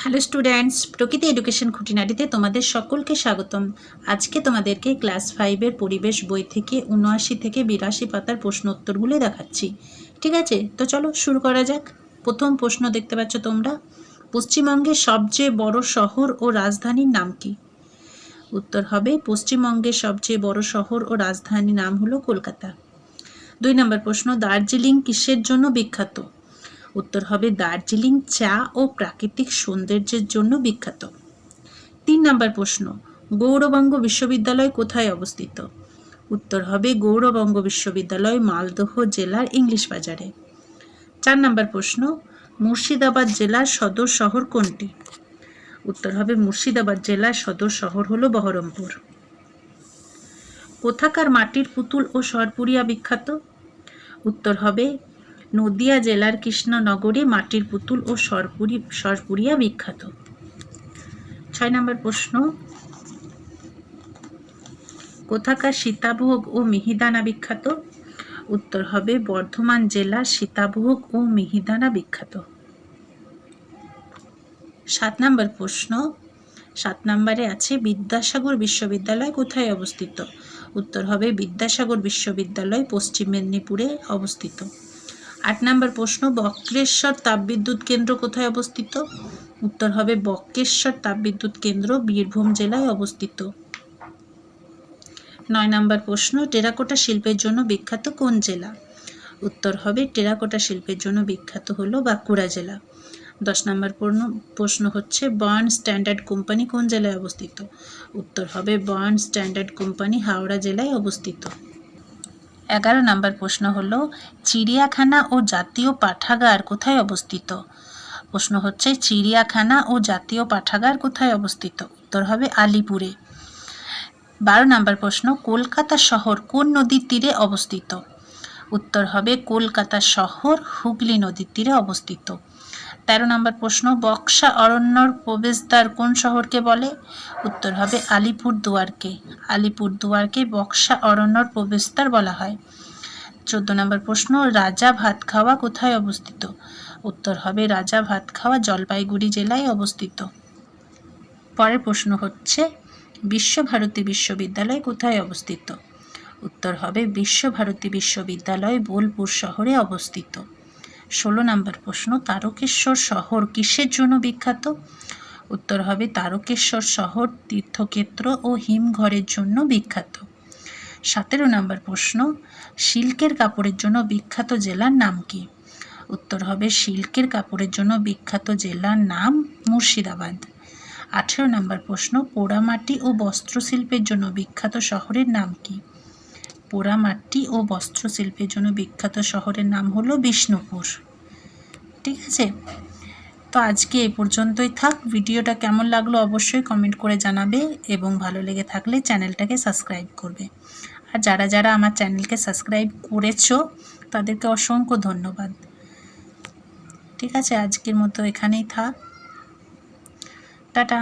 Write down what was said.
Hello students, প্রকৃতি education খুঁটিনাটিতে তোমাদের সকলকে স্বাগতম। আজকে তোমাদেরকে ক্লাস 5-এর পরিবেশ বই থেকে ৭৯ থেকে ৮২ পাতার প্রশ্ন উত্তরগুলো দেখাচ্ছি। ঠিক আছে, তো চলো শুরু করা যাক। প্রথম প্রশ্ন দেখতে পাচ্ছ তোমরা, পশ্চিমবঙ্গের সবচেয়ে বড় শহর ও রাজধানীর নাম কি? উত্তর হবে পশ্চিমবঙ্গের সবচেয়ে বড় শহর ও রাজধানীর নাম হলো কলকাতা। 2 নম্বর প্রশ্ন, দার্জিলিং কিসের জন্য বিখ্যাত? উত্তর হবে দার্জিলিং চা ও প্রাকৃতিক সৌন্দর্যের জন্য বিখ্যাত। 3 নম্বর প্রশ্ন, গৌড়বঙ্গ বিশ্ববিদ্যালয় কোথায় অবস্থিত? উত্তর হবে গৌড়বঙ্গ বিশ্ববিদ্যালয় মালদহ জেলার ইংলিশ বাজারে। 4 নম্বর প্রশ্ন, মুর্শিদাবাদ জেলার সদর শহর কোনটি? উত্তর হবে মুর্শিদাবাদ জেলার সদর শহর হলো বহরমপুর। কোথাকার মাটির পুতুল ও সরপুরিয়া বিখ্যাত? উত্তর হবে নদিয়া জেলার কৃষ্ণনগরে মাটির পুতুল ও সরপুরিয়া বিখ্যাত। 6 নম্বর প্রশ্ন, কোথাকার সীতাভোগ ও মিহিদানা বিখ্যাত? উত্তর হবে বর্ধমান জেলার সীতাভোগ ও মিহিদানা বিখ্যাত। 7 নম্বর প্রশ্ন, 7 নম্বরে আছে বিদ্যাসাগর বিশ্ববিদ্যালয় কোথায় অবস্থিত? উত্তর হবে বিদ্যাসাগর বিশ্ববিদ্যালয় পশ্চিম মেদিনীপুরে অবস্থিত। 8 নম্বর প্রশ্ন, বক্রেশ্বর তাপবিদ্যুৎ কেন্দ্র কোথায় অবস্থিত? উত্তর হবে বক্রেশ্বর তাপবিদ্যুৎ কেন্দ্র বীরভূম জেলায় অবস্থিত। 9 নম্বর প্রশ্ন, টেরাকোটা শিল্পের জন্য বিখ্যাত কোন জেলা? উত্তর হবে টেরাকোটা শিল্পের জন্য বিখ্যাত হলো বাঁকুড়া জেলা। 10 নম্বর প্রশ্ন হচ্ছে বার্ন স্ট্যান্ডার্ড কোম্পানি কোন জেলায় অবস্থিত? উত্তর হবে বার্ন স্ট্যান্ডার্ড কোম্পানি হাওড়া জেলায় অবস্থিত। 11 নম্বর প্রশ্ন হলো চিড়িয়াখানা ও জাতীয় পাঠাগার কোথায় অবস্থিত? প্রশ্ন হচ্ছে চিড়িয়াখানা ও জাতীয় পাঠাগার কোথায় অবস্থিত? উত্তর হবে আলিপুরে। 12 নম্বর প্রশ্ন, কলকাতা শহর কোন নদীর তীরে অবস্থিত? উত্তর হবে কলকাতা শহর হুগলি নদীর তীরে অবস্থিত। 13 নম্বর প্রশ্ন, বক্সা অরণ্যর প্রবেশদ্বার কোন শহরকে বলে? উত্তর হবে আলিপুরদুয়ারকে। আলিপুরদুয়ারকে বক্সা অরণ্যর প্রবেশদ্বার বলা হয়। 14 নম্বর প্রশ্ন, রাজা ভাতখাওয়া কোথায় অবস্থিত? উত্তর হবে রাজা ভাতখাওয়া জলপাইগুড়ি জেলায় অবস্থিত। পরের প্রশ্ন হচ্ছে বিশ্বভারতী বিশ্ববিদ্যালয় কোথায় অবস্থিত? উত্তর হবে বিশ্বভারতী বিশ্ববিদ্যালয় বোলপুর শহরে অবস্থিত। 16 নম্বর প্রশ্ন, তারকেশ্বর শহর কিসের জন্য বিখ্যাত? উত্তর হবে তারকেশ্বর শহর তীর্থক্ষেত্র ও হিমঘরের জন্য বিখ্যাত। 17 নম্বর প্রশ্ন, সিল্কের কাপড়ের জন্য বিখ্যাত জেলার নাম কি? উত্তর হবে সিল্কের কাপড়ের জন্য বিখ্যাত জেলার নাম মুর্শিদাবাদ। 18 নম্বর প্রশ্ন, পোড়ামাটি ও বস্ত্রশিল্পের জন্য বিখ্যাত শহরের নাম কি? পোড়ামাটি ও বস্ত্রশিল্পের জন্য বিখ্যাত শহরের নাম হলো বিষ্ণুপুর। ঠিক আছে, তো আজকে এই পর্যন্তই থাক। ভিডিওটা কেমন লাগলো অবশ্যই কমেন্ট করে জানাবে এবং ভালো লেগে থাকলে চ্যানেলটাকে সাবস্ক্রাইব করবে। আর যারা যারা আমার চ্যানেলকে সাবস্ক্রাইব করেছো তাদেরকে অসংখ্য ধন্যবাদ। ঠিক আছে, আজকের মতো এখানেই থাক, টাটা।